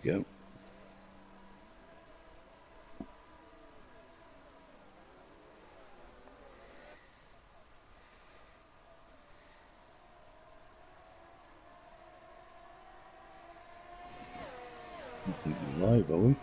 go. I think we're live, are we?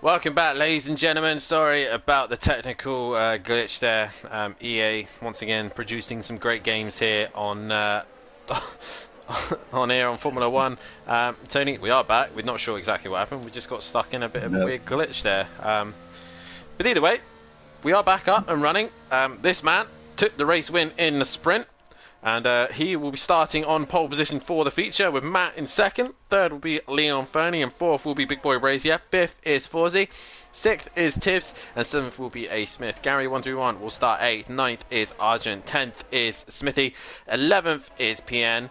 Welcome back, ladies and gentlemen. Sorry about the technical glitch there. EA once again producing some great games here on on here on Formula One. Tony, we are back. We're not sure exactly what happened. We just got stuck in a bit of a weird glitch there. But either way, we are back up and running. This man took the race win in the sprint. And he will be starting on pole position for the feature with Matt in second. Third will be Leon Fernie, and fourth will be Big Boy Brazier. Fifth is Forzy. Sixth is Tibbs, and seventh will be A. Smith. Gary 131 will start 8th. 9th is Argent. 10th is Smithy. 11th is PN.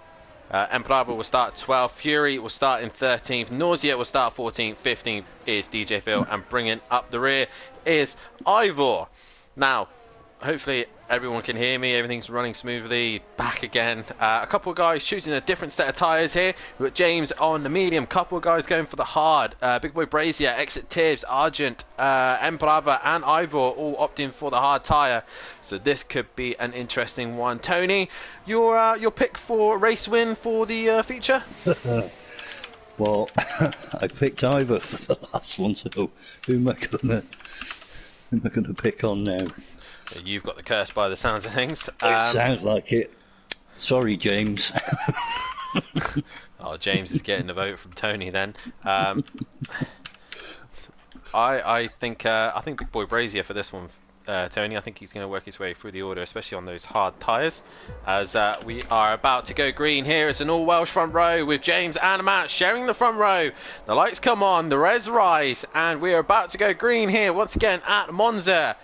Emperado will start 12th. Fury will start in 13th. Nausea will start 14th. 15th is DJ Phil, and bringing up the rear is Ivor. Now, hopefully everyone can hear me. Everything's running smoothly. Back again. A couple of guys choosing a different set of tyres here. We've got James on the medium. Couple of guys going for the hard. Big Boy Brazier, Exit Tibbs, Argent, Emperava and Ivor all opting for the hard tyre. So this could be an interesting one. Tony, your pick for race win for the feature? Well, I picked Ivor for the last one, so who am I gonna pick on now? You've got the curse by the sounds of things. It sounds like it. Sorry, James. Oh, James is getting the vote from Tony then. I think Big Boy Brazier for this one, Tony. I think he's going to work his way through the order, especially on those hard tyres. As we are about to go green here, it's an all-Welsh front row with James and Matt sharing the front row. The lights come on, the res rise, and we are about to go green here once again at Monza.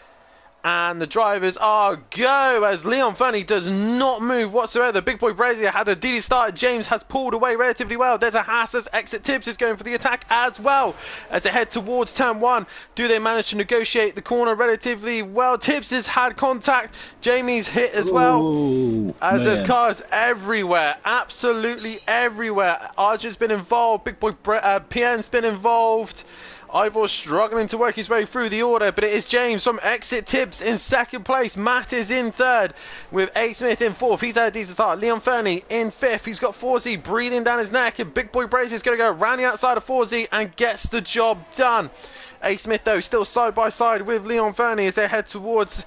And the drivers are go as Leon Fernie does not move whatsoever. Big Boy Brazier had a DD start. James has pulled away relatively well. There's a Haas as Exit Tibbs is going for the attack as well as they head towards turn one. Do they manage to negotiate the corner relatively well? Tibbs has had contact. Jamie's hit as well. Ooh, as there's cars everywhere, absolutely everywhere. Arjun's been involved. Big Boy PN's been involved. Ivor's struggling to work his way through the order, but it is James from Exit Tibbs in second place. Matt is in third with A. Smith in fourth. He's had a decent start. Leon Fernie in fifth. He's got Forzy breathing down his neck, and Big Boy Brazier is going to go around the outside of Forzy and gets the job done. A. Smith, though, still side by side with Leon Fernie as they head towards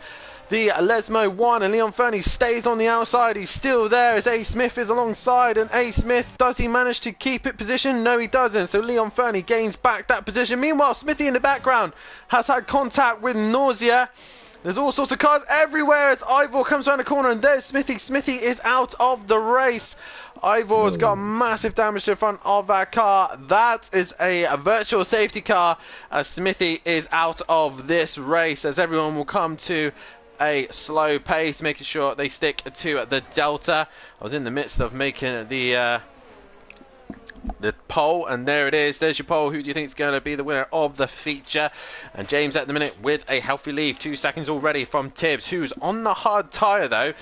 the Lesmo 1, and Leon Fernie stays on the outside. He's still there as A. Smith is alongside, and A. Smith, does he manage to keep it position? No, he doesn't. So Leon Fernie gains back that position. Meanwhile, Smithy in the background has had contact with Nausea. There's all sorts of cars everywhere as Ivor comes around the corner, and there's Smithy. Smithy is out of the race. Ivor's got massive damage to the front of that car. That is a virtual safety car as Smithy is out of this race, as everyone will come to a slow pace, making sure they stick to the delta. I was in the midst of making the poll, and there it is. There's your poll. Who do you think is going to be the winner of the feature? And James at the minute with a healthy lead, 2 seconds already from Tibbs, who's on the hard tyre though,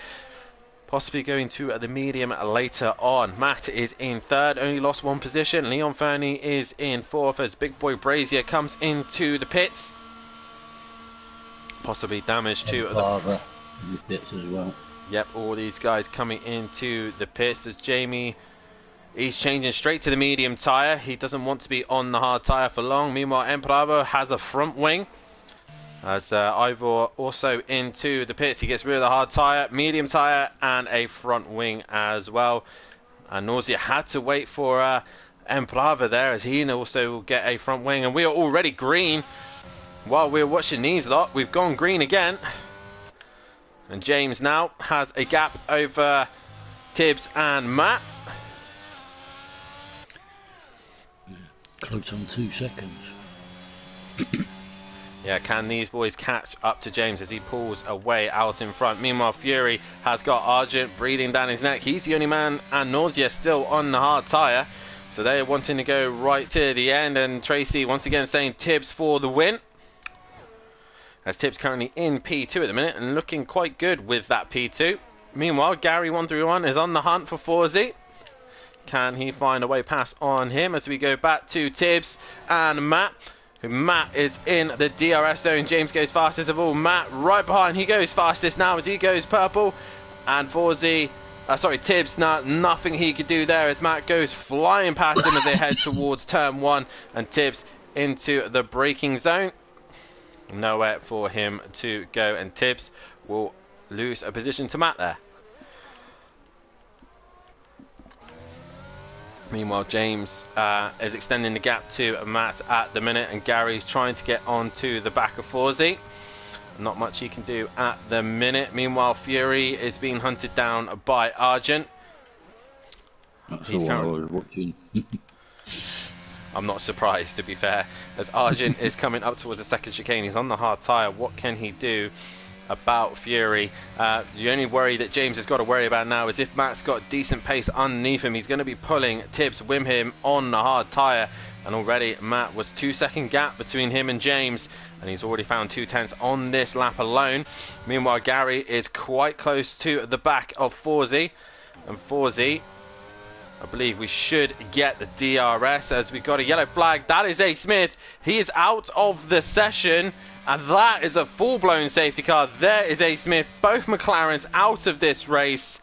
possibly going to the medium later on. Matt is in third, only lost 1 position. Leon Fernie is in fourth as Big Boy Brazier comes into the pits. Possibly damage to the pits as well. Yep, all these guys coming into the pits. There's Jamie. He's changing straight to the medium tyre. He doesn't want to be on the hard tyre for long. Meanwhile, Emperado has a front wing. As Ivor also into the pits. He gets rid of the hard tyre, medium tyre, and a front wing as well. And Nausea had to wait for Emperado there, as he also will get a front wing. And we are already green. While we're watching these lot, we've gone green again. And James now has a gap over Tibbs and Matt. Close on 2 seconds. Yeah, can these boys catch up to James as he pulls away out in front? Meanwhile, Fury has got Argent breathing down his neck. He's the only man, and Nausea still on the hard tyre. So they're wanting to go right to the end, and Tracy once again saying Tibbs for the win. As Tibbs currently in P2 at the minute and looking quite good with that P2. Meanwhile, Gary 131 is on the hunt for Forzy. Can he find a way past on him as we go back to Tibbs and Matt? Matt is in the DRS zone. James goes fastest of all. Matt right behind. He goes fastest now as he goes purple. And Forzy, Tibbs, nothing he could do there as Matt goes flying past him as they head towards turn 1. And Tibbs into the braking zone. Nowhere for him to go. And Tibbs will lose a position to Matt there. Meanwhile, James is extending the gap to Matt at the minute, and Gary's trying to get onto the back of Forzy. Not much he can do at the minute. Meanwhile, Fury is being hunted down by Argent. That's all I was watching. I'm not surprised, to be fair, as Argent is coming up towards the second chicane. He's on the hard tyre. What can he do about Fury? The only worry that James has got to worry about now is if Matt's got decent pace underneath him, he's going to be pulling Tibbs with him on the hard tyre. And already Matt was 2-second gap between him and James, and he's already found 2/10 on this lap alone. Meanwhile, Gary is quite close to the back of Forzy, and Forzy, I believe we should get the DRS as we got a yellow flag. That is A. Smith. He is out of the session, and that is a full-blown safety car. There is A. Smith. Both McLarens out of this race.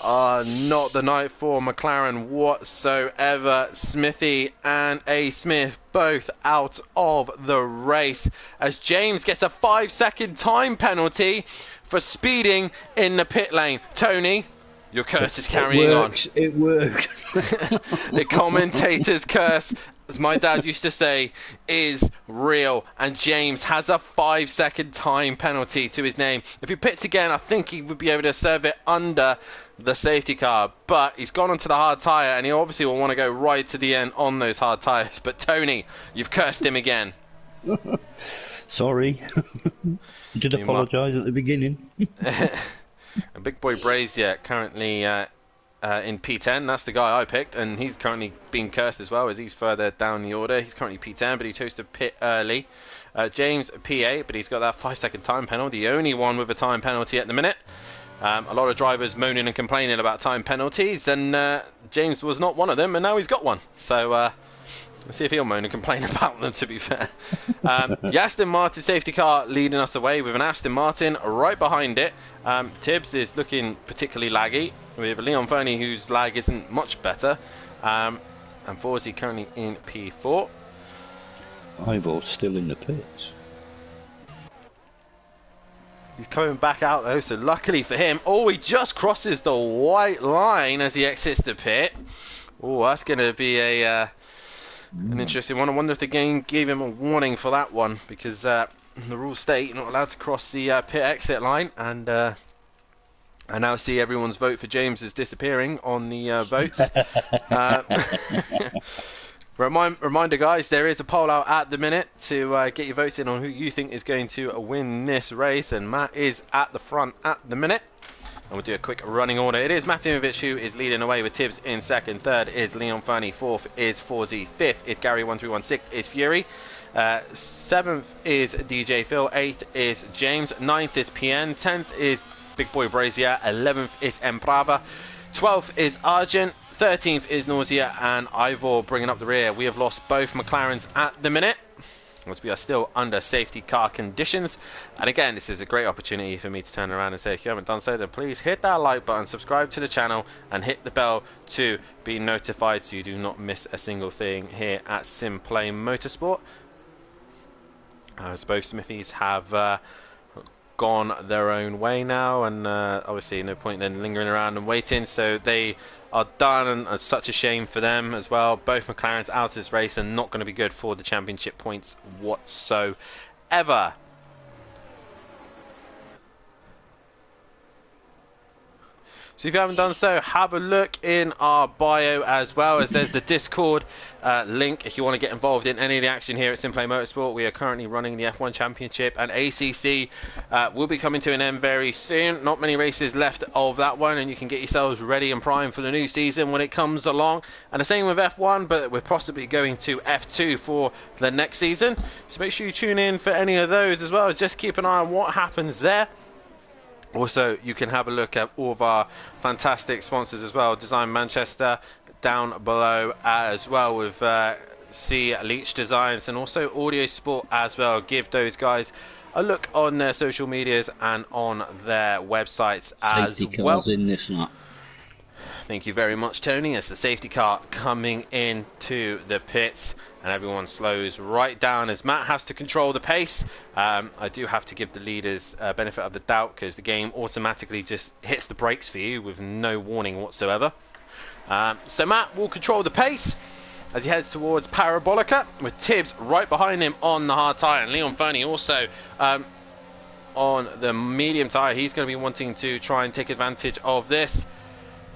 Not the night for McLaren whatsoever. Smithy and A. Smith both out of the race as James gets a 5-second time penalty for speeding in the pit lane. Tony, your curse is carrying on. It worked. The commentator's curse, as my dad used to say, is real. And James has a 5-second time penalty to his name. If he pits again, I think he would be able to serve it under the safety car. But he's gone onto the hard tyre, and he obviously will want to go right to the end on those hard tyres. But Tony, you've cursed him again. Sorry. I did apologise at the beginning. And Big Boy Brazier currently in P10. That's the guy I picked, and he's currently being cursed as well as he's further down the order. He's currently P10, but he chose to pit early. James P8, but he's got that 5-second time penalty, the only one with a time penalty at the minute. A lot of drivers moaning and complaining about time penalties, and James was not one of them, and now he's got one. So let's see if he'll moan and complain about them, to be fair. The Aston Martin safety car leading us away with an Aston Martin right behind it. Tibbs is looking particularly laggy, with Leon Fernie, whose lag isn't much better. And Forzy currently in P4. Ivor's still in the pits. He's coming back out though, so luckily for him, he just crosses the white line as he exits the pit. That's going to be an interesting one. I wonder if the game gave him a warning for that one, because the rules state you're not allowed to cross the pit exit line. And I now see everyone's vote for James is disappearing on the votes. Reminder, guys, there is a poll out at the minute to get your votes in on who you think is going to win this race, and Matt is at the front at the minute. And we'll do a quick running order. It is Matimovic who is leading away with Tibbs in second. Third is Leon Fernie. Fourth is Forzy. Fifth is Gary 131. Sixth is Fury. Seventh is DJ Phil. Eighth is James. Ninth is PN. 10th is Big Boy Brazier. 11th is Emprava. 12th is Argent. 13th is Nausea, and Ivor bringing up the rear. We have lost both McLarens at the minute, as we are still under safety car conditions. And again, this is a great opportunity for me to turn around and say, if you haven't done so, then please hit that like button, subscribe to the channel, and hit the bell to be notified so you do not miss a single thing here at Simplay Motorsport. As both Smithies have gone their own way now, and obviously no point then lingering around and waiting, so they are done, and it's such a shame for them as well. Both McLarens out of this race and not going to be good for the championship points whatsoever. So if you haven't done so, have a look in our bio, as well as there's the Discord link if you want to get involved in any of the action here at Simplay Motorsport. We are currently running the F1 Championship, and ACC will be coming to an end very soon. Not many races left of that one, and you can get yourselves ready and primed for the new season when it comes along. And the same with F1, but we're possibly going to F2 for the next season. So make sure you tune in for any of those as well. Just keep an eye on what happens there. Also, you can have a look at all of our fantastic sponsors as well. Design Manchester down below as well, with C Leach Designs, and also Audio Sport as well. Give those guys a look on their social medias and on their websites as Safety well. cars in this lap. Thank you very much, Tony. It's the safety car coming into the pits, and everyone slows right down as Matt has to control the pace. I do have to give the leaders benefit of the doubt, because the game automatically just hits the brakes for you with no warning whatsoever. So Matt will control the pace as he heads towards Parabolica, with Tibbs right behind him on the hard tyre, and Leon Fernie also on the medium tyre. He's going to be wanting to try and take advantage of this.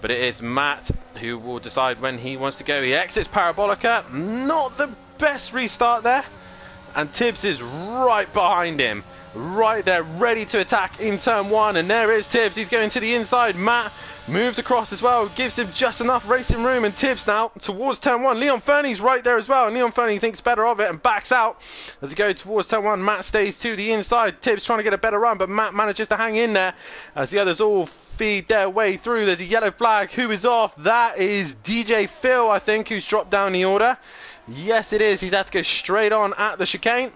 But it is Matt who will decide when he wants to go. He exits Parabolica. Not the best restart there. And Tibbs is right behind him. Right there, ready to attack in turn one. And there is Tibbs. He's going to the inside. Matt moves across as well. Gives him just enough racing room. And Tibbs now towards turn one. Leon Fernie's right there as well. And Leon Fernie thinks better of it and backs out. As he goes towards turn one, Matt stays to the inside. Tibbs trying to get a better run, but Matt manages to hang in there as the others all feed their way through. There's a yellow flag. Who is off? That is DJ Phil, I think, who's dropped down the order. Yes, it is. He's had to go straight on at the chicane,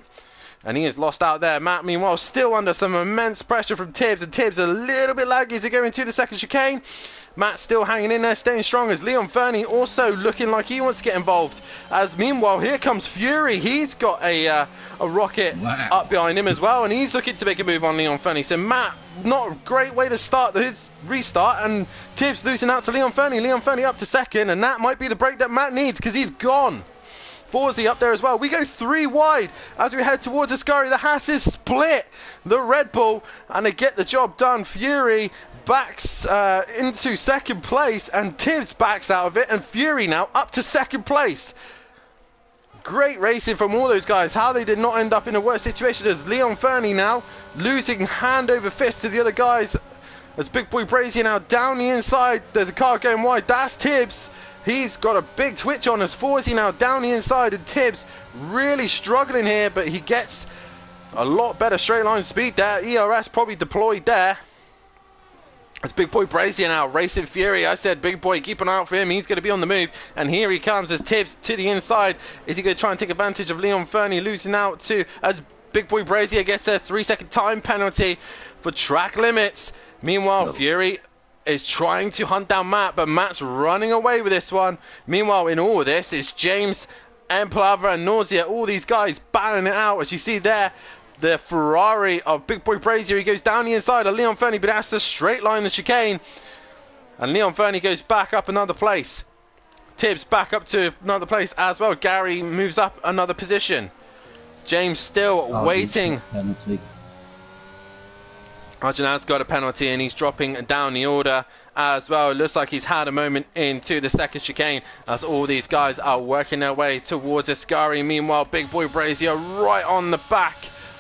and he is lost out there. Matt, meanwhile, still under some immense pressure from Tibbs, and Tibbs a little bit laggy as they go into the second chicane. Matt still hanging in there, staying strong, as Leon Fernie also looking like he wants to get involved. As meanwhile, here comes Fury. He's got a rocket up behind him as well, and he's looking to make a move on Leon Fernie. So Matt, not a great way to start his restart, and Tibbs losing out to Leon Fernie. Leon Fernie up to second, and that might be the break that Matt needs, because he's gone. Forsey up there as well. We go 3 wide as we head towards Ascari. The Hasses split the Red Bull, and they get the job done. Fury backs into second place, and Tibbs backs out of it, and Fury now up to second place. Great racing from all those guys. How they did not end up in a worse situation, as Leon Fernie now losing hand over fist to the other guys, as Big Boy Brazier now down the inside. There's a car going wide. That's Tibbs. He's got a big twitch on us. Forsey now down the inside, and Tibbs really struggling here, but he gets a lot better straight line speed there. ERS probably deployed there. It's Big Boy Brazier now racing Fury. I said, Big Boy, keep an eye out for him. He's going to be on the move. And here he comes as Tibbs to the inside. Is he going to try and take advantage of Leon Fernie losing out to, as Big Boy Brazier gets a 3-second time penalty for track limits. Meanwhile, Fury is trying to hunt down Matt, but Matt's running away with this one. Meanwhile, in all of this, it's James, Empalava, and Nausea. All these guys battling it out. As you see there, the Ferrari of Big Boy Brazier. He goes down the inside of Leon Fernie, but has to straight line the chicane. And Leon Fernie goes back up another place. Tibbs back up to another place as well. Gary moves up another position. James still waiting. Arjunad's got a penalty, and he's dropping down the order as well. It looks like he's had a moment into the second chicane as all these guys are working their way towards Ascari. Meanwhile, Big Boy Brazier right on the back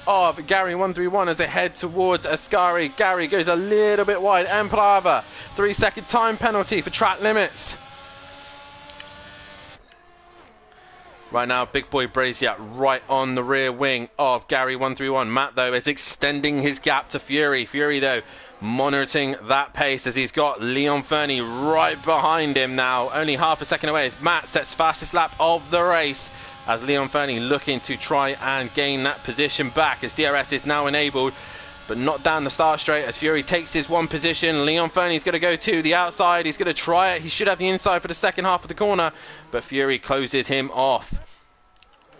of Gary 131 as they head towards Ascari. Gary goes a little bit wide. Empalava, 3-second time penalty for track limits. Right now, Big Boy Brazier right on the rear wing of Gary 131. Matt, though, is extending his gap to Fury. Fury, though, monitoring that pace as he's got Leon Fernie right behind him now. Only half a second away as Matt sets fastest lap of the race, as Leon Fernie looking to try and gain that position back, as DRS is now enabled, but not down the start straight as Fury takes his one position. Leon Fernie's going to go to the outside. He's going to try it. He should have the inside for the second half of the corner, but Fury closes him off.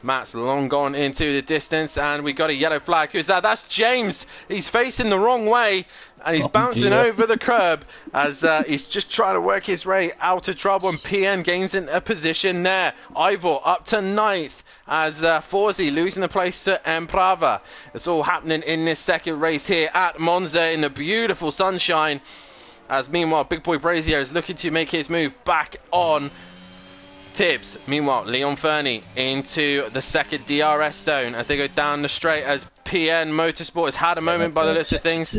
Matt's long gone into the distance, and we got a yellow flag. Who's that? That's James. He's facing the wrong way, and he's bouncing over the curb as he's just trying to work his way out of trouble, and PN gains in a position there. Ivor up to 9th as Forsey losing the place to Emprava. It's all happening in this second race here at Monza in the beautiful sunshine. As meanwhile, Big Boy Brazier is looking to make his move back on Tibbs. Meanwhile, Leon Fernie into the second DRS zone as they go down the straight, as PN Motorsport has had a moment by the looks of things.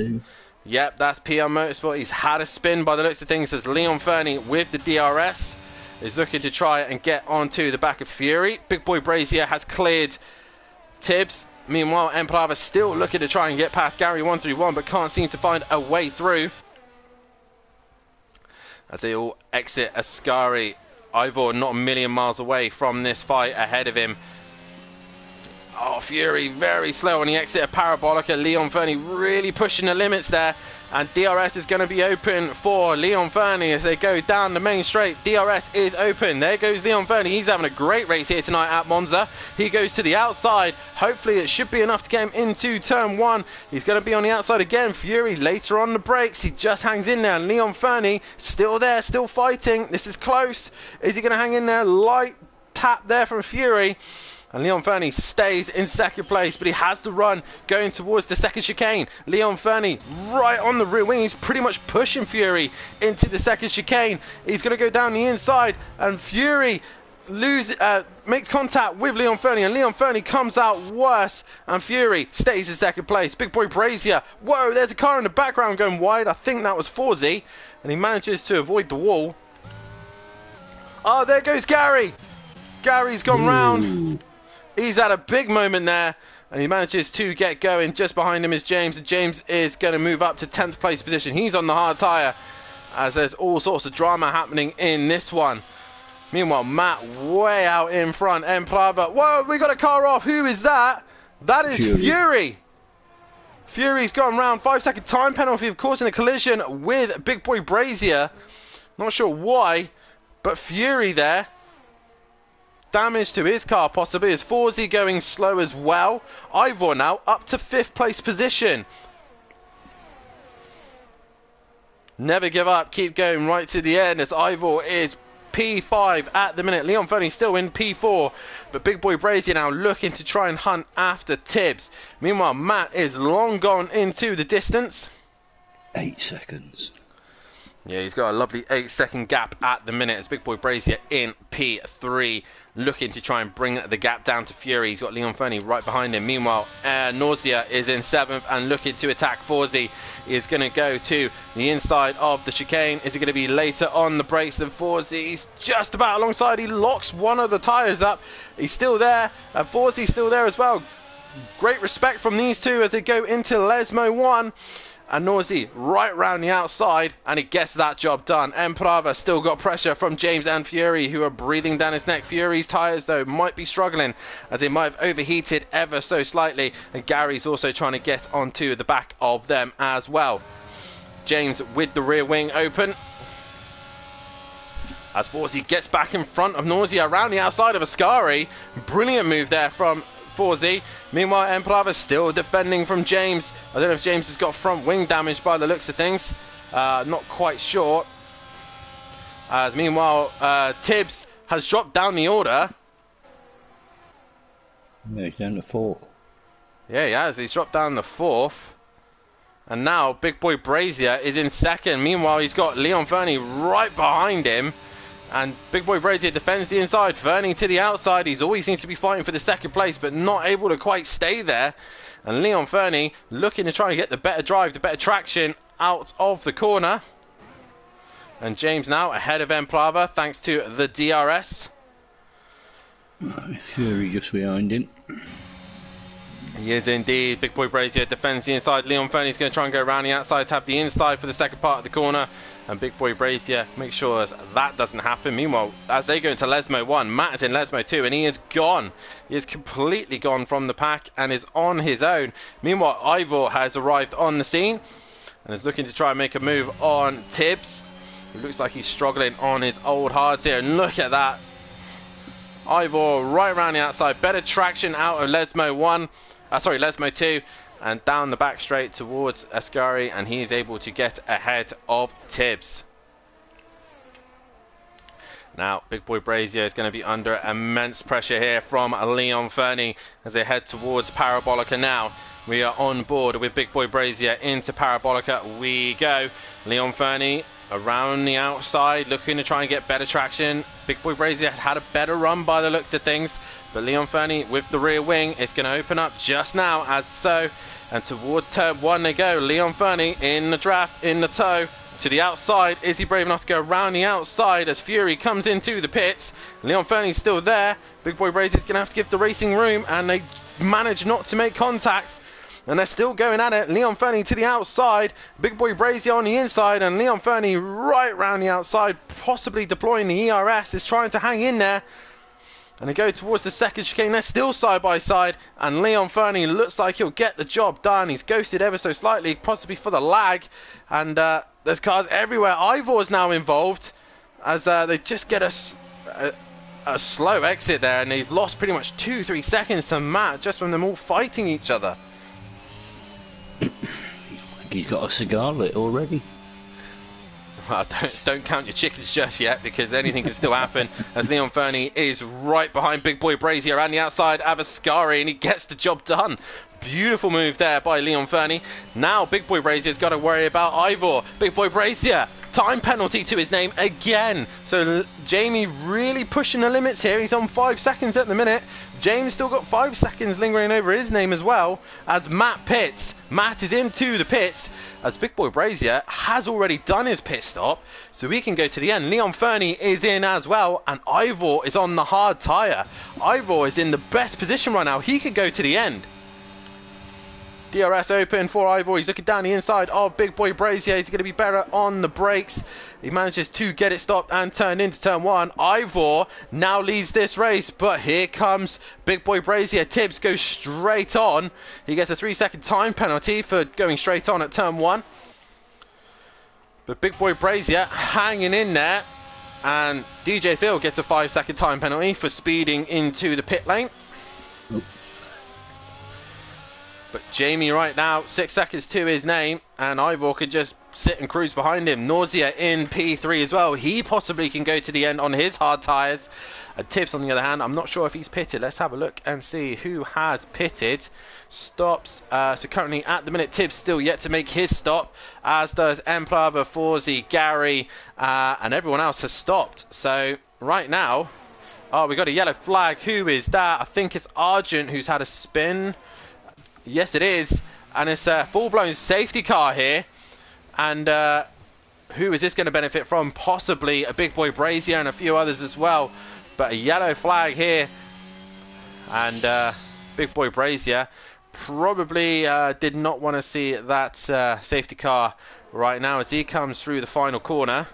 Yep, that's PN Motorsport. He's had a spin by the looks of things, as Leon Fernie with the DRS is looking to try and get onto the back of Fury. Big Boy Brazier has cleared Tibbs. Meanwhile, Emperava still looking to try and get past Gary 131, but can't seem to find a way through. As they all exit Ascari, Ivor not a million miles away from this fight ahead of him. Oh, Fury very slow on the exit of Parabolica. Leon Fernie really pushing the limits there. And DRS is going to be open for Leon Fernie as they go down the main straight. DRS is open. There goes Leon Fernie. He's having a great race here tonight at Monza. He goes to the outside. Hopefully it should be enough to get him into turn one. He's going to be on the outside again. Fury later on the brakes. He just hangs in there. Leon Fernie still there, still fighting. This is close. Is he going to hang in there? Light tap there from Fury. And Leon Fernie stays in second place, but he has the run going towards the second chicane. Leon Fernie right on the rear wing. He's pretty much pushing Fury into the second chicane. He's going to go down the inside, and Fury makes contact with Leon Fernie, and Leon Fernie comes out worse, and Fury stays in second place. Big Boy Brazier, whoa, there's a car in the background going wide. I think that was Forzy, and he manages to avoid the wall. Oh, there goes Gary. Gary's gone round. He's had a big moment there, and he manages to get going. Just behind him is James, and James is going to move up to 10th place position. He's on the hard tyre, as there's all sorts of drama happening in this one. Meanwhile, Matt way out in front. Emplava, whoa, we got a car off. Who is that? That is Fury. Fury's gone round. 5-second time penalty, of course, in a collision with Big Boy Brazier. Not sure why, but Fury there. Damage to his car possibly, as Forzy going slow as well. Ivor now up to 5th place position. Never give up, keep going right to the end, as Ivor is P5 at the minute. Leon Fernie still in P4, but Big Boy Brazier now looking to try and hunt after Tibbs. Meanwhile, Matt is long gone into the distance. 8 seconds. Yeah, he's got a lovely 8-second gap at the minute, as Big Boy Brazier in P3, looking to try and bring the gap down to Fury. He's got Leon Fernie right behind him. Meanwhile, Nausea is in 7th and looking to attack Forzy. He is going to go to the inside of the chicane. Is he going to be later on the brakes than Forzy? He's just about alongside. He locks one of the tyres up. He's still there, and Forzy's still there as well. Great respect from these two as they go into Lesmo 1. And Nausea right round the outside, and he gets that job done. Emperava still got pressure from James and Fury, who are breathing down his neck. Fury's tyres, though, might be struggling, as they might have overheated ever so slightly. And Gary's also trying to get onto the back of them as well. James with the rear wing open, as Forzy gets back in front of Nausea around the outside of Ascari. Brilliant move there from Forzy. Meanwhile, Emperava still defending from James. I don't know if James has got front wing damage by the looks of things. Not quite sure. Meanwhile, Tibbs has dropped down the order. Yeah, he's down to 4th. Yeah, he has. He's dropped down to 4th. And now Big Boy Brazier is in 2nd. Meanwhile, he's got Leon Fernie right behind him. And Big Boy Brazier defends the inside. Fernie to the outside. He's always seems to be fighting for the 2nd place, but not able to quite stay there. And Leon Fernie looking to try and get the better drive, the better traction out of the corner. And James now ahead of Emplava thanks to the DRS. Fury just behind him. He is indeed. Big Boy Brazier defends the inside. Leon Fernie's going to try and go around the outside to have the inside for the 2nd part of the corner. And Big Boy Brazier makes sure that doesn't happen. Meanwhile, as they go into Lesmo 1, Matt is in Lesmo 2, and he is gone. He is completely gone from the pack and is on his own. Meanwhile, Ivor has arrived on the scene and is looking to try and make a move on Tibbs. It looks like he's struggling on his old hards here. And look at that. Ivor right around the outside. Better traction out of Lesmo 1. Lesmo 2. And down the back straight towards Ascari, and he is able to get ahead of Tibbs. Now, Big Boy Brazier is going to be under immense pressure here from Leon Fernie as they head towards Parabolica now. We are on board with Big Boy Brazier. Into Parabolica we go. Leon Fernie around the outside, looking to try and get better traction. Big Boy Brazier has had a better run by the looks of things, but Leon Fernie with the rear wing is going to open up just now as so. And towards turn 1 they go. Leon Fernie in the draft, in the tow. To the outside, is he brave enough to go around the outside as Fury comes into the pits? Leon Fernie's still there. Big Boy Brazier's going to have to give the racing room, and they manage not to make contact. And they're still going at it. Leon Fernie to the outside, Big Boy Brazier on the inside, and Leon Fernie right round the outside, possibly deploying the ERS, is trying to hang in there. And they go towards the second chicane. They're still side by side, and Leon Fernie looks like he'll get the job done. He's ghosted ever so slightly, possibly for the lag, and there's cars everywhere. Ivor's now involved as they just get a slow exit there, and they've lost pretty much 2-3 seconds to Matt just from them all fighting each other. He's got a cigar lit already. Well, don't count your chickens just yet, because anything can still happen as Leon Fernie is right behind Big Boy Brazier around the outside. Avascari, and he gets the job done. Beautiful move there by Leon Fernie. Now Big Boy Brazier's got to worry about Ivor. Big Boy Brazier, time penalty to his name again. So Jamie really pushing the limits here. He's on 5 seconds at the minute. James still got 5 seconds lingering over his name as well as Matt pits. Matt is into the pits as Big Boy Brazier has already done his pit stop, so we can go to the end. Leon Fernie is in as well, and Ivor is on the hard tyre. Ivor is in the best position right now. He could go to the end. DRS open for Ivor. He's looking down the inside of Big Boy Brazier. He's going to be better on the brakes. He manages to get it stopped and turned into turn 1. Ivor now leads this race, but here comes Big Boy Brazier. Tibbs goes straight on. He gets a 3-second time penalty for going straight on at turn 1. But Big Boy Brazier hanging in there. And DJ Phil gets a 5-second time penalty for speeding into the pit lane. But Jamie right now, 6 seconds to his name, and Ivor could just sit and cruise behind him. Nausea in P3 as well. He possibly can go to the end on his hard tyres. And Tibbs, on the other hand, I'm not sure if he's pitted. Let's have a look and see who has pitted. Stops. So currently at the minute, Tibbs still yet to make his stop, as does Emplava, Forzy, Gary, and everyone else has stopped. So right now, oh, we got a yellow flag. Who is that? I think it's Argent who's had a spin. Yes, it is, and it's a full-blown safety car here. And who is this going to benefit from? Possibly a Big Boy Brazier and a few others as well. But a yellow flag here, and Big Boy Brazier probably did not want to see that safety car right now as he comes through the final corner.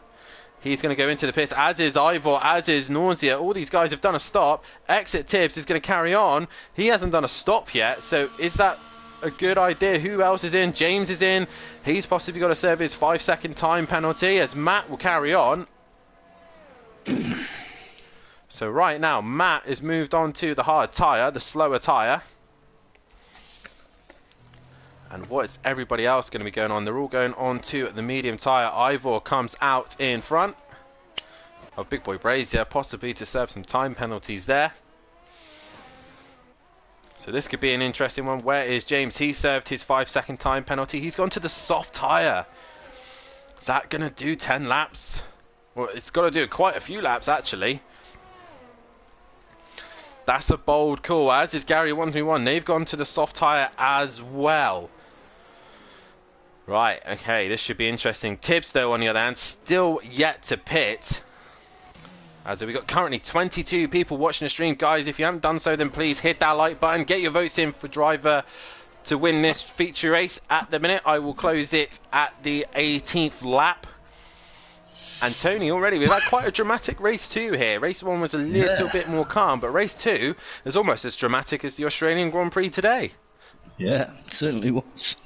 He's going to go into the pits, as is Ivor, as is Nausea. All these guys have done a stop. Exit Tibbs is going to carry on. He hasn't done a stop yet, so is that a good idea? Who else is in? James is in. He's possibly got to serve his 5-second time penalty, as Matt will carry on. So right now, Matt is moved on to the hard tyre, the slower tyre. And what is everybody else going to be going on? They're all going on to the medium tyre. Ivor comes out in front of Big Boy Brazier, possibly to serve some time penalties there. So this could be an interesting one. Where is James? He served his 5-second time penalty. He's gone to the soft tyre. Is that going to do 10 laps? Well, it's got to do quite a few laps, actually. That's a bold call, as is Gary 131. They've gone to the soft tyre as well. Right, okay, this should be interesting. Tibbs, though, on the other hand, still yet to pit. As we've got currently 22 people watching the stream. Guys, if you haven't done so, then please hit that like button. Get your votes in for driver to win this feature race. At the minute, I will close it at the 18th lap. And Tony, already, we've had quite a dramatic race 2 here. Race 1 was a little bit more calm, but race 2 is almost as dramatic as the Australian Grand Prix today. Yeah, it certainly was.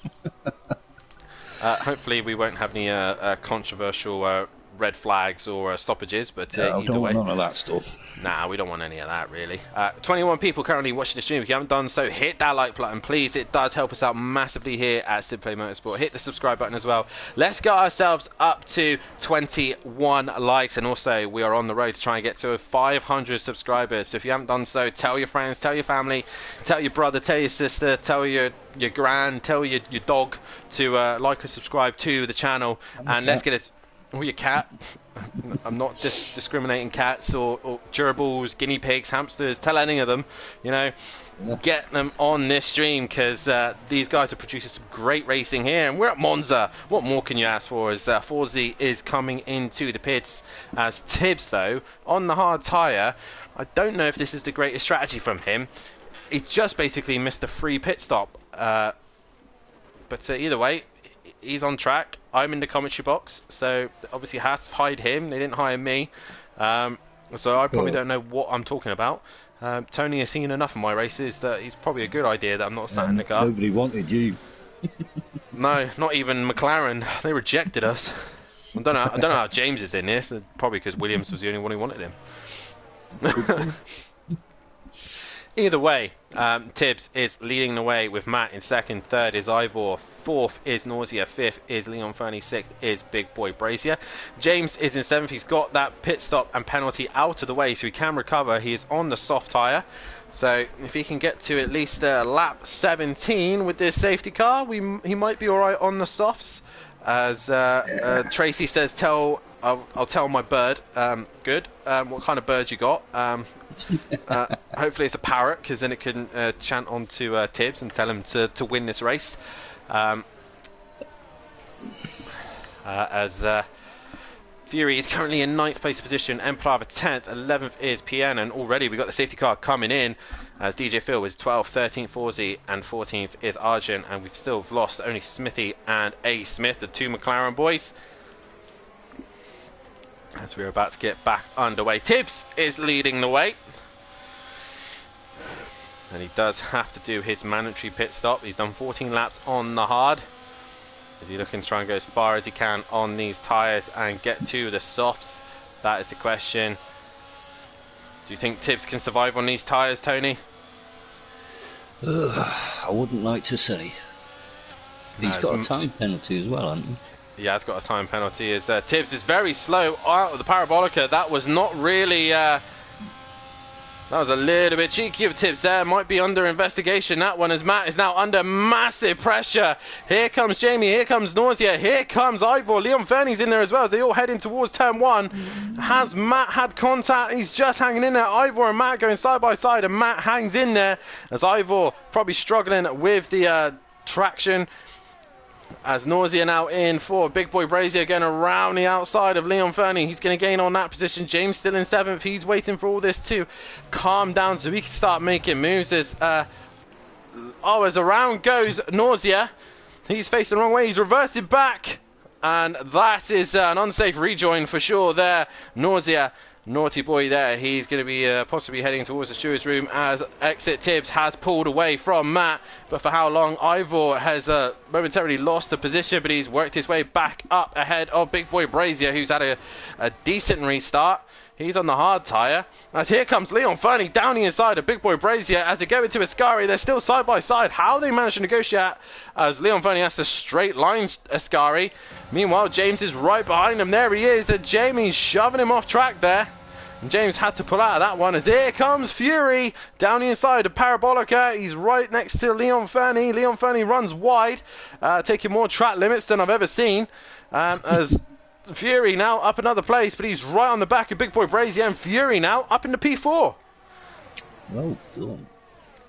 Hopefully we won't have any controversial red flags or stoppages, but I either don't way. want none of that stuff. Nah, we don't want any of that, really. 21 people currently watching the stream. If you haven't done so, hit that like button, please. It does help us out massively here at Simplay Motorsport. Hit the subscribe button as well. Let's get ourselves up to 21 likes, and also we are on the road to try and get to 500 subscribers. So if you haven't done so, tell your friends, tell your family, tell your brother, tell your sister, tell your gran, tell your dog to like or subscribe to the channel, and let's get it. Oh, your cat. I'm not discriminating cats or gerbils, guinea pigs, hamsters. Tell any of them, you know, get them on this stream, because these guys are producing some great racing here, and we're at Monza. What more can you ask for? As Forzy is coming into the pits as Tibbs, though, on the hard tyre. I don't know if this is the greatest strategy from him. He just basically missed a free pit stop. But either way, he's on track. I'm in the commentary box, so obviously has to hide him. They didn't hire me, so I probably don't know what I'm talking about. Tony has seen enough of my races that it's probably a good idea that I'm not sat in the car. Nobody wanted you. No, not even McLaren. They rejected us. I don't know how James is in this. Probably because Williams was the only one who wanted him. Either way, Tibbs is leading the way with Matt in second, third is Ivor, fourth is Nausea, fifth is Leon Fernie, sixth is Big Boy Brazier. James is in seventh. He's got that pit stop and penalty out of the way, so he can recover. He is on the soft tyre, so if he can get to at least lap 17 with this safety car, he might be alright on the softs. As Tracy says, I'll tell my bird. Good. What kind of bird you got? Hopefully it's a parrot, because then it can chant on to Tibbs and tell him to win this race. As Fury is currently in 9th place position, Emplava 10th, 11th is PN, and already we got the safety car coming in, as DJ Phil is 12th, 13th Forzy, and 14th is Arjun, and we've still lost only Smithy and A. Smith, the two McLaren boys. As we're about to get back underway, Tibbs is leading the way. And he does have to do his mandatory pit stop. He's done 14 laps on the hard. Is he looking to try and go as far as he can on these tyres and get to the softs? That is the question. Do you think Tibbs can survive on these tyres, Tony? I wouldn't like to say. He's got a time penalty as well, hasn't he? Yeah, it's got a time penalty. As Tibbs is very slow out of the parabolica. That was not really... that was a little bit cheeky of Tibbs there. Might be under investigation, that one, as Matt is now under massive pressure. Here comes Jamie, here comes Nausea, here comes Ivor. Leon Fernie's in there as well, as they all heading towards turn 1. Has Matt had contact? He's just hanging in there. Ivor and Matt going side by side, and Matt hangs in there, as Ivor probably struggling with the traction. As Nausea now in for Big Boy Brazier, going around the outside of Leon Fernie. He's going to gain on that position. James still in 7th. He's waiting for all this to calm down so we can start making moves. As around goes Nausea. He's facing the wrong way. He's reversing back. And that is an unsafe rejoin for sure there. Nausea. Naughty boy there. He's going to be possibly heading towards the steward's room, as exit Tibbs has pulled away from Matt. But for how long? Ivor has momentarily lost the position, but he's worked his way back up ahead of Big Boy Brazier, who's had a decent restart. He's on the hard tyre. As here comes Leon Fernie down the inside of Big Boy Brazier as they go into Ascari. They're still side by side. How they manage to negotiate, as Leon Fernie has to straight line Ascari. Meanwhile, James is right behind him. There he is. Jamie's shoving him off track there. And James had to pull out of that one, as here comes Fury down the inside of Parabolica. He's right next to Leon Fernie. Leon Fernie runs wide, taking more track limits than I've ever seen. As Fury now up another place, but he's right on the back of Big Boy Brazier, and Fury now up into P4. Well done.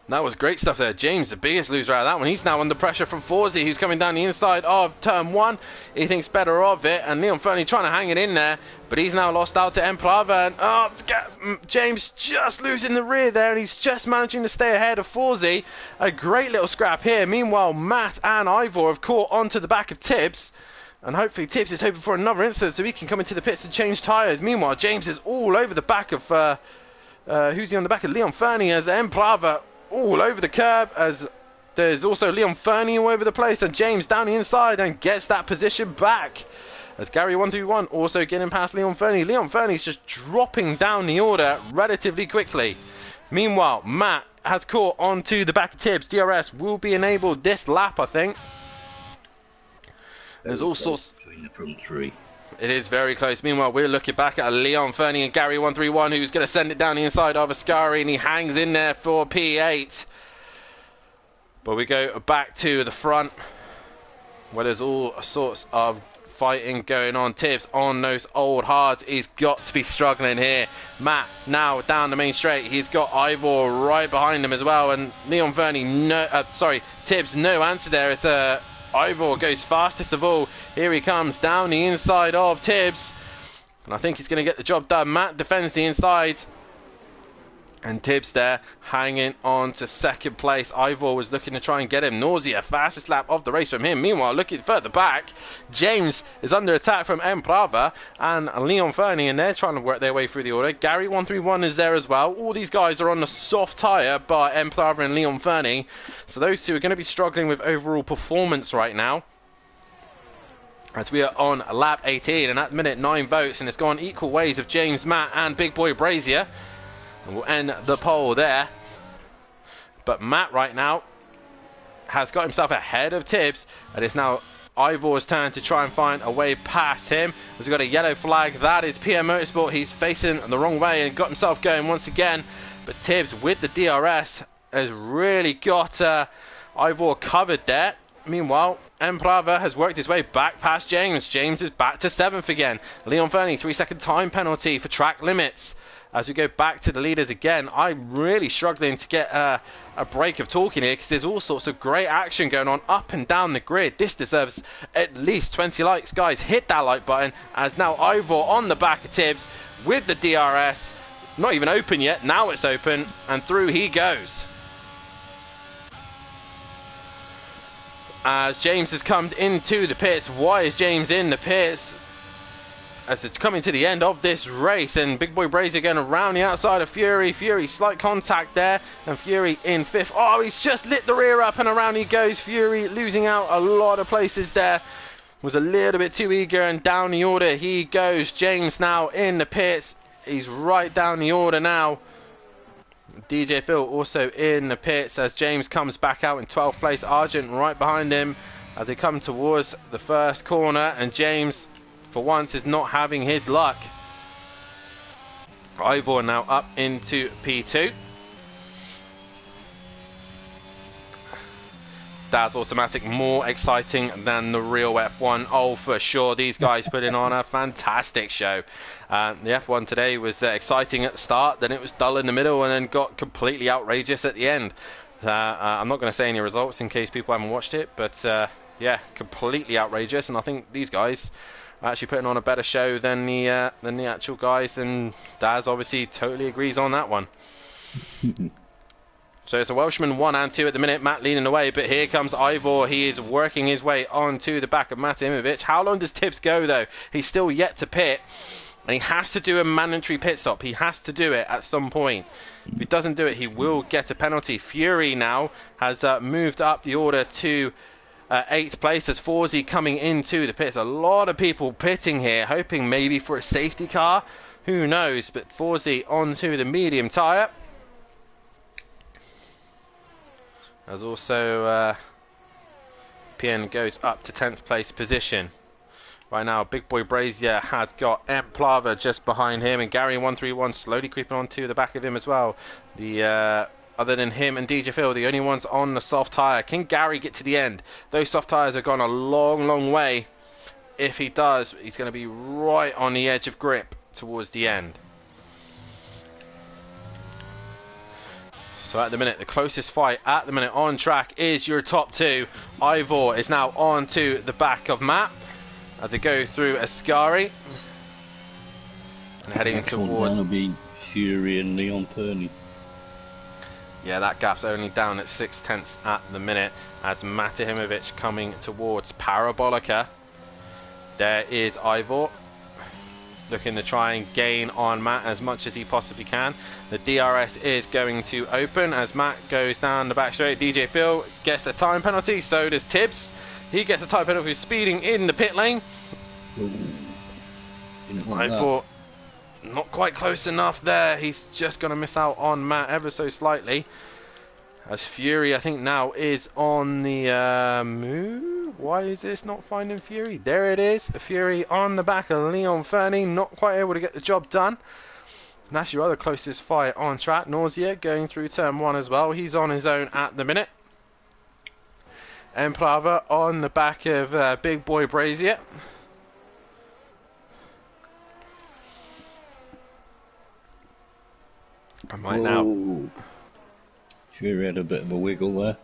That was great stuff there. James, the biggest loser out of that one. He's now under pressure from Forzy, who's coming down the inside of turn 1. He thinks better of it, and Leon Fernie trying to hang it in there, but he's now lost out to Emplava, and James just losing the rear there, and he's just managing to stay ahead of Forzy. A great little scrap here. Meanwhile, Matt and Ivor have caught onto the back of Tibbs, and hopefully Tibbs is hoping for another incident so he can come into the pits and change tyres. Meanwhile, James is all over the back of who's he on the back of? Leon Fernie, as Emplava all over the curb, as there's also Leon Fernie all over the place, and James down the inside and gets that position back. As Gary131 also getting past Leon Fernie. Leon Fernie's just dropping down the order relatively quickly. Meanwhile, Matt has caught onto the back of Tibbs. DRS will be enabled this lap, I think. There's all sorts between the front three. It is very close. Meanwhile, we're looking back at Leon Fernie and Gary131, who's going to send it down the inside of Ascari, and he hangs in there for P8. But we go back to the front, where there's all sorts of fighting going on. Tibbs on those old hards. He's got to be struggling here. Matt now down the main straight. He's got Ivor right behind him as well. And Leon Fernie, Tibbs, no answer there. It's Ivor goes fastest of all. Here he comes down the inside of Tibbs. And I think he's going to get the job done. Matt defends the inside. And Tibbs there hanging on to second place. Ivor was looking to try and get him. Nausea, fastest lap of the race from him. Meanwhile, looking further back, James is under attack from Emprava and Leon Fernie, and they're trying to work their way through the order. Gary131 is there as well. All these guys are on the soft tyre by Emprava and Leon Fernie. So those two are going to be struggling with overall performance right now. As we are on lap 18, and at the minute 9 votes, and it's gone equal ways of James, Matt and Big Boy Brazier. And we'll end the poll there. But Matt right now has got himself ahead of Tibbs, and it's now Ivor's turn to try and find a way past him. He's got a yellow flag. That is PM Motorsport. He's facing the wrong way and got himself going once again. But Tibbs with the DRS has really got Ivor covered there. Meanwhile, Emprava has worked his way back past James. James is back to 7th again. Leon Fernie, 3-second time penalty for track limits. As we go back to the leaders again, I'm really struggling to get a break of talking here, because there's all sorts of great action going on up and down the grid. This deserves at least 20 likes. Guys, hit that like button, as now Ivor on the back of Tibbs with the DRS. Not even open yet. Now it's open, and through he goes. As James has come into the pits. Why is James in the pits? As it's coming to the end of this race, and Big Boy Brazier going around the outside of Fury. Fury, slight contact there, and Fury in 5th. Oh, he's just lit the rear up, and around he goes. Fury losing out a lot of places there. Was a little bit too eager, and down the order he goes. James now in the pits. He's right down the order now. DJ Phil also in the pits as James comes back out in 12th place. Argent right behind him as they come towards the first corner, and James for once is not having his luck. Ivor now up into P2. That's automatic, more exciting than the real F1. Oh, for sure, these guys put in on a fantastic show. The F1 today was exciting at the start, then it was dull in the middle, and then got completely outrageous at the end. I'm not going to say any results in case people haven't watched it, but yeah, completely outrageous, and I think these guys actually putting on a better show than the actual guys, and Daz obviously totally agrees on that one. So it's a Welshman 1 and 2 at the minute. Matt leading away, but here comes Ivor. He is working his way onto the back of Matimovic. How long does Tibbs go though? He's still yet to pit, and he has to do a mandatory pit stop. He has to do it at some point. If he doesn't do it, he will get a penalty. Fury now has moved up the order to 8th place as Forsey coming into the pits. A lot of people pitting here, hoping maybe for a safety car. Who knows? But Forsey onto the medium tyre. As also PN goes up to 10th place position. Right now, Big Boy Brazier has got Emplava just behind him, and Gary131 slowly creeping onto the back of him as well. The other than him and DJ Phil, the only ones on the soft tyre. Can Gary get to the end? Those soft tyres have gone a long, long way. If he does, he's going to be right on the edge of grip towards the end. So at the minute, the closest fight at the minute on track is your top two. Ivor is now on to the back of Matt as they go through Ascari. And heading towards... That'll be Fury and Leon Fernie. Yeah, that gap's only down at 6/10 at the minute as Matimovic coming towards Parabolica. There is Ivor looking to try and gain on Matt as much as he possibly can. The DRS is going to open as Matt goes down the back straight. DJ Phil gets a time penalty, so does Tibbs. He gets a time penalty for speeding in the pit lane. Didn't want I that. thought not quite close enough there. He's just going to miss out on Matt ever so slightly. As Fury, I think now is on the move. Why is this not finding Fury? There it is. Fury on the back of Leon Fernie. Not quite able to get the job done. And that's your other closest fight on track. Nausea going through turn 1 as well. He's on his own at the minute. Emplava on the back of Big Boy Brazier. And right now, Fury had a bit of a wiggle there.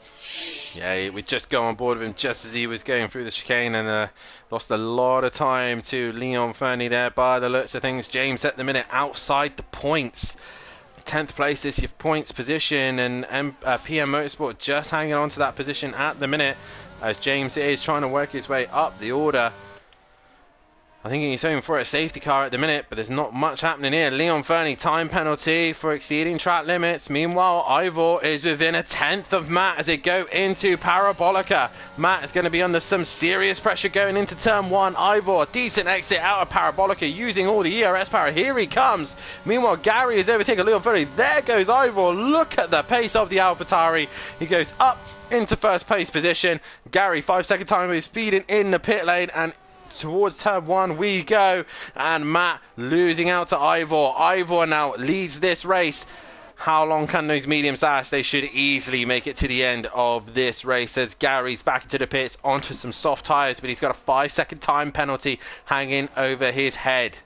yeah, we just go on board with him just as he was going through the chicane, and lost a lot of time to Leon Fernie there by the looks of things. James at the minute outside the points. 10th place is your points position, and PM Motorsport just hanging on to that position at the minute as James is trying to work his way up the order. I think he's hoping for a safety car at the minute, but there's not much happening here. Leon Fernie, time penalty for exceeding track limits. Meanwhile, Ivor is within a tenth of Matt as they go into Parabolica. Matt is going to be under some serious pressure going into turn 1. Ivor, decent exit out of Parabolica using all the ERS power. Here he comes. Meanwhile, Gary is overtaking Leon Fernie. There goes Ivor. Look at the pace of the AlphaTauri. He goes up into first place position. Gary, 5-second time, is speeding in the pit lane, and towards turn 1 we go, and Matt losing out to Ivor. Ivor now leads this race. How long can those mediums last? They should easily make it to the end of this race as Gary's back into the pits onto some soft tyres, but he's got a 5-second time penalty hanging over his head.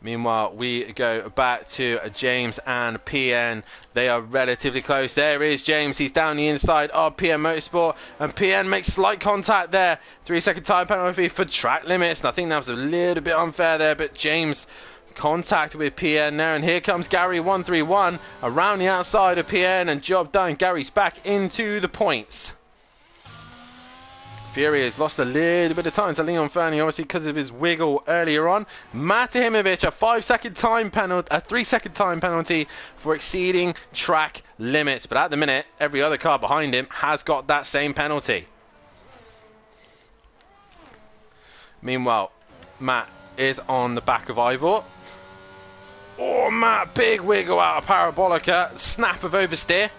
Meanwhile, we go back to James and PN. They are relatively close. There is James. He's down the inside of PM Motorsport. And PN makes slight contact there. 3-second time penalty for track limits. And I think that was a little bit unfair there. But James contact with PN there. And here comes Gary 131 around the outside of PN. And job done. Gary's back into the points. Fury has lost a little bit of time to Leon Fernie, obviously because of his wiggle earlier on. Matahimovic, a 5-second time penalty, a 3-second time penalty for exceeding track limits. But at the minute, every other car behind him has got that same penalty. Meanwhile, Matt is on the back of Ivor. Oh, Matt, big wiggle out of Parabolica, snap of oversteer.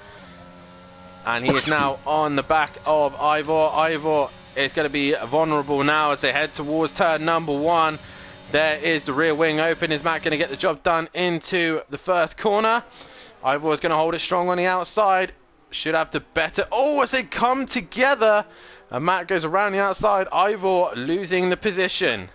And he is now on the back of Ivor. Ivor is going to be vulnerable now as they head towards turn number 1. There is the rear wing open. Is Matt going to get the job done into the first corner? Ivor is going to hold it strong on the outside. Should have the better. Oh, as they come together. And Matt goes around the outside. Ivor losing the position.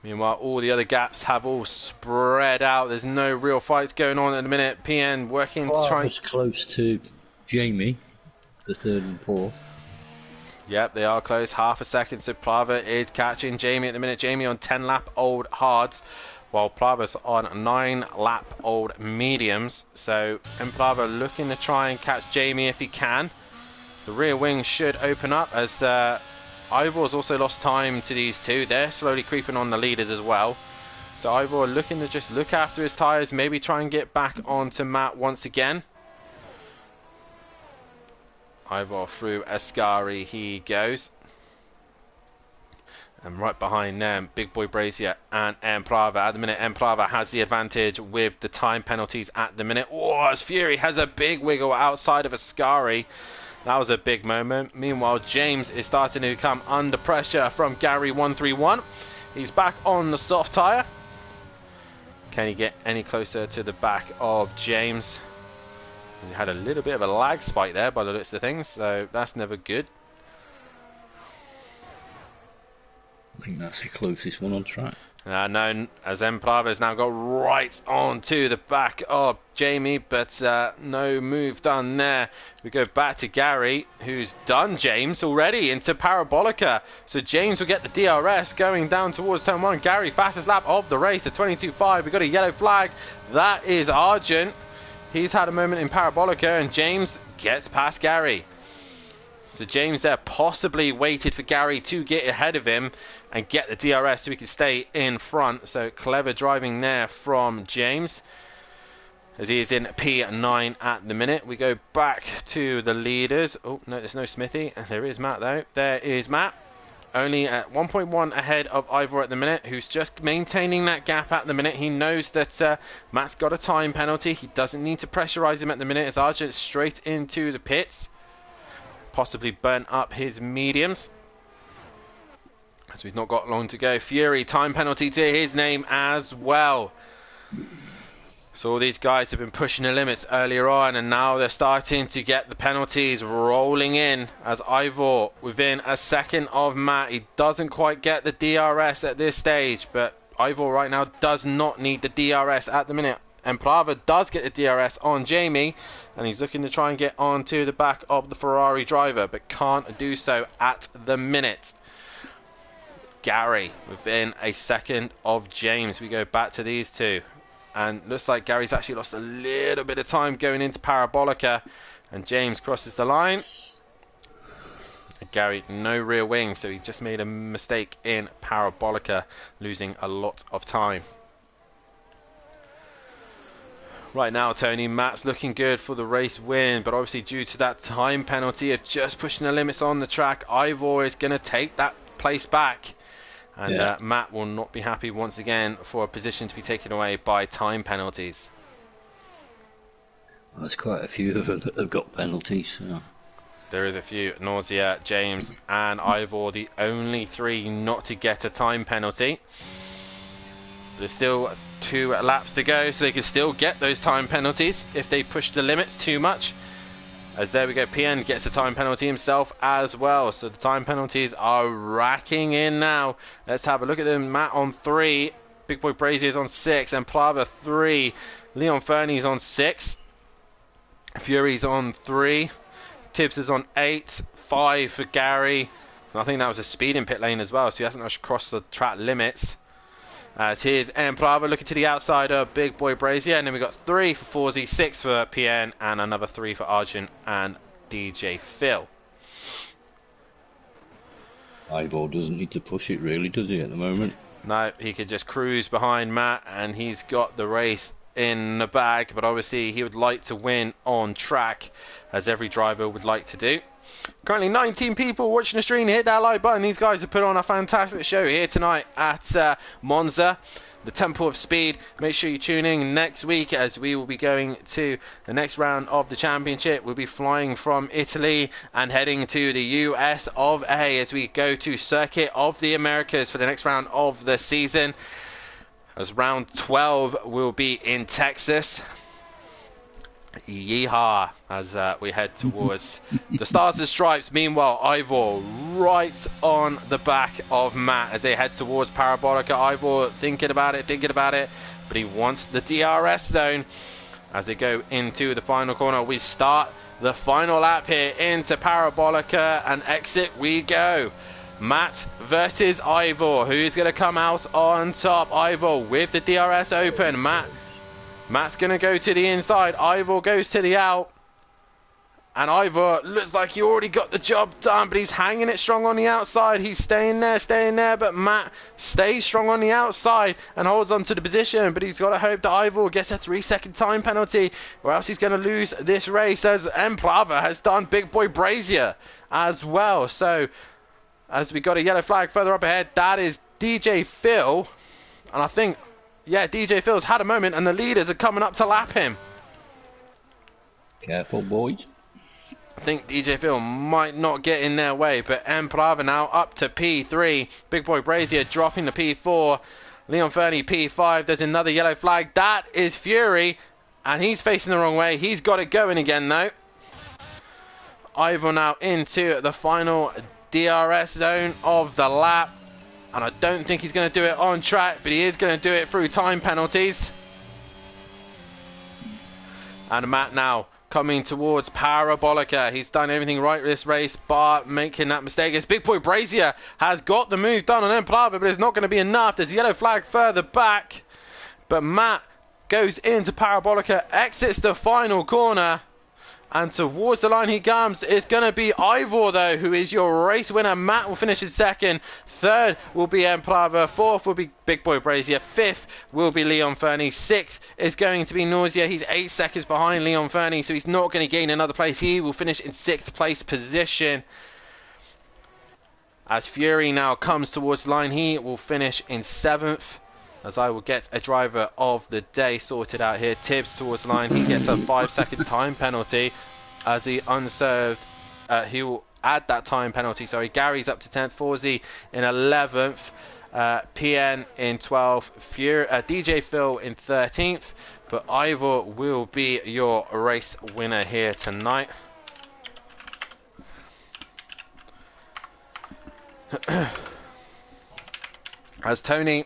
Meanwhile, all the other gaps have all spread out. There's no real fights going on at the minute. PN working to try. It's close to Jamie, the 3rd and 4th. Yep, they are close. Half a second. So Plava is catching Jamie at the minute. Jamie on 10-lap old hards, while Plava's on 9-lap old mediums. So Plava looking to try and catch Jamie if he can. The rear wing should open up as Ivor's also lost time to these two. They're slowly creeping on the leaders as well. So Ivor looking to just look after his tyres, maybe try and get back onto Matt once again. Ivor through Ascari he goes. And right behind them, Big Boy Brazier and Emplava. At the minute, Emplava has the advantage with the time penalties at the minute. Oh, as Fury has a big wiggle outside of Ascari. That was a big moment. Meanwhile, James is starting to come under pressure from Gary 131. He's back on the soft tyre. Can he get any closer to the back of James? He had a little bit of a lag spike there by the looks of things, so that's never good. I think that's the closest one on track. No, as Emplava has now got right onto the back of Jamie, but no move done there. We go back to Gary, who's done James already into Parabolica. So James will get the DRS going down towards turn 1. Gary, fastest lap of the race at 22.5. We've got a yellow flag. That is Argent. He's had a moment in Parabolica, and James gets past Gary. So James there possibly waited for Gary to get ahead of him and get the DRS so he can stay in front. So clever driving there from James. as he is in P9 at the minute. We go back to the leaders. Oh, no, there's no Smithy. There is Matt, though. There is Matt. Only at 1.1 ahead of Ivor at the minute, who's just maintaining that gap at the minute. He knows that Matt's got a time penalty. He doesn't need to pressurize him at the minute as Argent straight into the pits. Possibly burn up his mediums. So he's not got long to go. Fury, time penalty to his name as well. So all these guys have been pushing the limits earlier on, and now they're starting to get the penalties rolling in as Ivor within a second of Matt. He doesn't quite get the DRS at this stage, but Ivor right now does not need the DRS at the minute. And Prava does get the DRS on Jamie, and he's looking to try and get onto the back of the Ferrari driver, but can't do so at the minute. Gary within a second of James. We go back to these two. And looks like Gary's actually lost a little bit of time going into Parabolica. And James crosses the line. And Gary, no rear wing, so he just made a mistake in Parabolica, losing a lot of time. Right now, Tony, Matt's looking good for the race win, but obviously due to that time penalty of just pushing the limits on the track, Ivor is going to take that place back. And Matt will not be happy once again for a position to be taken away by time penalties. Well, there's quite a few of them that have got penalties. So. There is a few. Nausea, James and Ivor, the only three not to get a time penalty. There's still 2 laps to go, so they can still get those time penalties if they push the limits too much. As there we go, PN gets a time penalty himself as well. So the time penalties are racking in now. Let's have a look at them. Matt on 3. Big Boy Brazier's on 6. And Plava 3. Leon Fernie's on 6. Fury's on 3. Tibbs is on 8. 5 for Gary. And I think that was a speed in pit lane as well. So he hasn't actually crossed the track limits. As here's Prava looking to the outside of Big Boy Brazier. And then we got 3 for Forzy, 6 for PN, and another 3 for Arjun and DJ Phil. Ivor doesn't need to push it really, does he, at the moment? No, he could just cruise behind Matt, and he's got the race in the bag. But obviously he would like to win on track, as every driver would like to do. Currently 19 people watching the stream. Hit that like button. These guys have put on a fantastic show here tonight at Monza, the Temple of Speed. Make sure you tune in next week, as we will be going to the next round of the championship. We'll be flying from Italy and heading to the US of A as we go to Circuit of the Americas for the next round of the season, as round 12 will be in Texas. Yeehaw, as we head towards the Stars and Stripes. Meanwhile, Ivor right on the back of Matt as they head towards Parabolica. Ivor thinking about it, but he wants the DRS zone as they go into the final corner. We start the final lap here into Parabolica, and exit we go. Matt versus Ivor. Who's going to come out on top? Ivor with the DRS open. Matt's going to go to the inside. Ivor goes to the out. And Ivor looks like he already got the job done, but he's hanging it strong on the outside. He's staying there, but Matt stays strong on the outside and holds on to the position. But he's got to hope that Ivor gets a 3-second time penalty, or else he's going to lose this race, as Plava has done Big Boy Brazier as well. So, as we got a yellow flag further up ahead, that is DJ Phil. And I think... yeah, DJ Phil's had a moment, and the leaders are coming up to lap him. Careful, boys. I think DJ Phil might not get in their way, but Prava now up to P3. Big Boy Brazier dropping to P4. Leon Fernie P5. There's another yellow flag. That is Fury, and he's facing the wrong way. He's got it going again, though. Ivor now into the final DRS zone of the lap. And I don't think he's going to do it on track, but he is going to do it through time penalties. And Matt now coming towards Parabolica. He's done everything right this race, bar making that mistake. As Big Boy Brazier has got the move done on Prava, but it's not going to be enough. There's a yellow flag further back. But Matt goes into Parabolica, exits the final corner. And towards the line he comes. It's going to be Ivor, though, who is your race winner. Matt will finish in second. Third will be Emplava. Fourth will be Big Boy Brazier. Fifth will be Leon Fernie. Sixth is going to be Nausea. He's 8 seconds behind Leon Fernie, so he's not going to gain another place. He will finish in 6th place position. As Fury now comes towards the line, he will finish in 7th. As I will get a driver of the day sorted out here. Tibbs towards the line. He gets a 5-second time penalty as he unserved. He will add that time penalty. Sorry, Gary's up to 10th. Forzy in 11th. PN in 12th. DJ Phil in 13th. But Ivor will be your race winner here tonight. As Tony,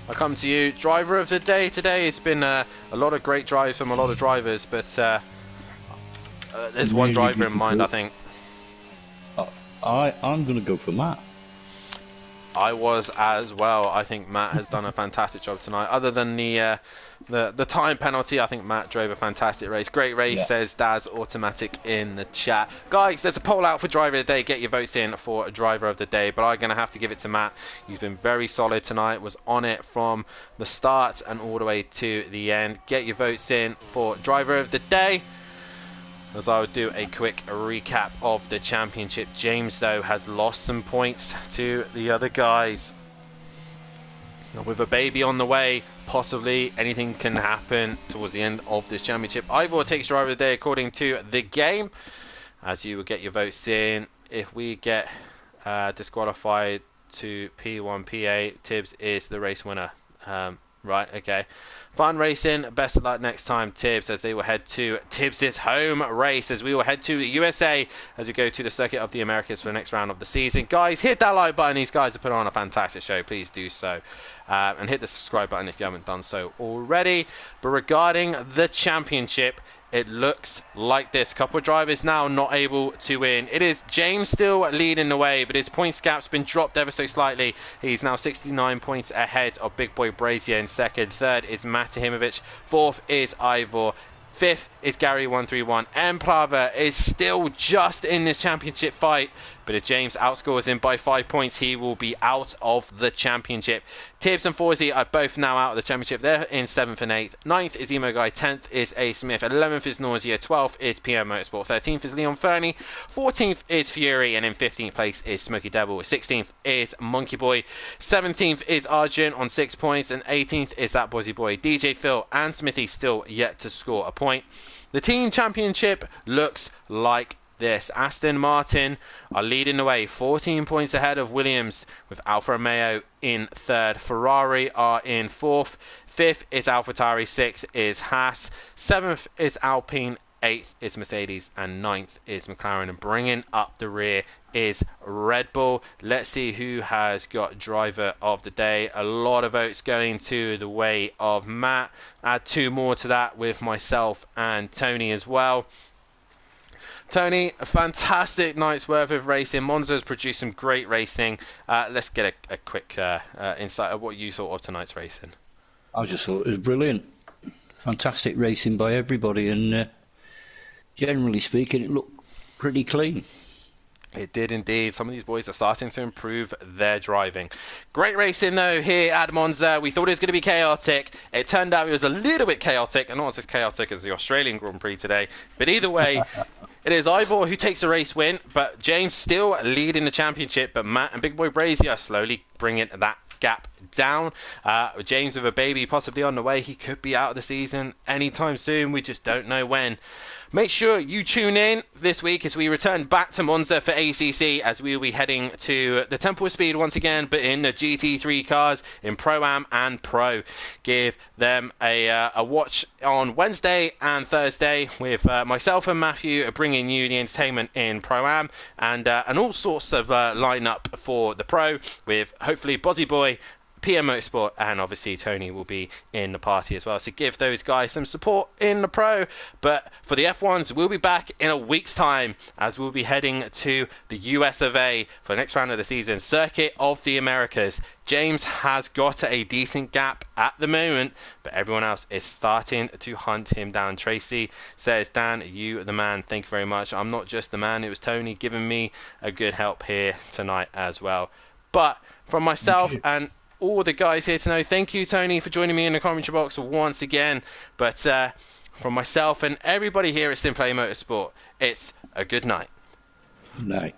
I come to you. Driver of the day today. It's been a lot of great drives from a lot of drivers, but there's one driver in mind, I think. I'm going to go for Matt. I was as well. I think Matt has done a fantastic job tonight. Other than the time penalty, I think Matt drove a fantastic race. Great race, yeah. Says Daz Automatic in the chat. Guys, there's a poll out for driver of the day. Get your votes in for driver of the day, but I'm going to have to give it to Matt. He's been very solid tonight, was on it from the start and all the way to the end. Get your votes in for driver of the day. As I would do a quick recap of the championship. James, though, has lost some points to the other guys. Now, with a baby on the way, possibly anything can happen towards the end of this championship. Ivor takes driver of the day according to the game. As you will get your votes in. If we get disqualified to P1, P8, Tibbs is the race winner. Right, okay. Fun racing. Best of luck next time, Tibbs, as they will head to Tibbs' home race, as we will head to the USA as we go to the Circuit of the Americas for the next round of the season. Guys, hit that like button. These guys have put on a fantastic show. Please do so. And hit the subscribe button if you haven't done so already. But regarding the championship, it looks like this. Couple of drivers now not able to win. It is James still leading the way, but his points gap's been dropped ever so slightly. He's now 69 points ahead of Big Boy Brazier in second. Third is Matahimovic. Fourth is Ivor. Fifth is Gary131. Emplava is still just in this championship fight, but if James outscores him by 5 points, he will be out of the championship. Tibbs and Forzy are both now out of the championship. They're in 7th and 8th. 9th is Emo Guy. 10th is A. Smith. 11th is Nausea. 12th is PM Motorsport. 13th is Leon Fernie. 14th is Fury. And in 15th place is Smoky Devil. 16th is Monkey Boy. 17th is Arjun on 6 points. And 18th is That Bozy Boy. DJ Phil and Smithy still yet to score a point. The team championship looks like this. Aston Martin are leading the way, 14 points ahead of Williams, with Alfa Romeo in third. Ferrari are in fourth. Fifth is AlphaTauri. Sixth is Haas. Seventh is Alpine. Eighth is Mercedes, and ninth is McLaren. And bringing up the rear is Red Bull. Let's see who has got driver of the day. A lot of votes going to the way of Matt. Add 2 more to that with myself and Tony as well. Tony, a fantastic night's worth of racing. Monza's produced some great racing. Let's get a quick insight of what you thought of tonight's racing. I just thought it was brilliant. Fantastic racing by everybody, and generally speaking, it looked pretty clean. It did indeed. Some of these boys are starting to improve their driving. Great racing, though, here at Monza. We thought it was going to be chaotic. It turned out it was a little bit chaotic, and not as chaotic as the Australian Grand Prix today. But either way, it is Ivor who takes the race win, but James still leading the championship. But Matt and Big Boy Brazier slowly bringing that gap down. James with a baby possibly on the way. He could be out of the season anytime soon. We just don't know when. Make sure you tune in this week as we return back to Monza for ACC, as we will be heading to the Temple of Speed once again, but in the GT3 cars in Pro-Am and Pro. Give them a watch on Wednesday and Thursday with myself and Matthew bringing you the entertainment in Pro-Am and all sorts of line-up for the Pro, with hopefully Bozy Boy PM Motorsport, and obviously Tony will be in the party as well. So give those guys some support in the Pro. But for the F1s, we'll be back in a week's time as we'll be heading to the US of A for the next round of the season, Circuit of the Americas. James has got a decent gap at the moment, but everyone else is starting to hunt him down. Tracy says, Dan, you the man. Thank you very much. I'm not just the man. It was Tony giving me a good help here tonight as well. But from myself and all the guys here to know, thank you, Tony, for joining me in the commentary box once again. But from myself and everybody here at Simplay Motorsport, it's a good night. Night.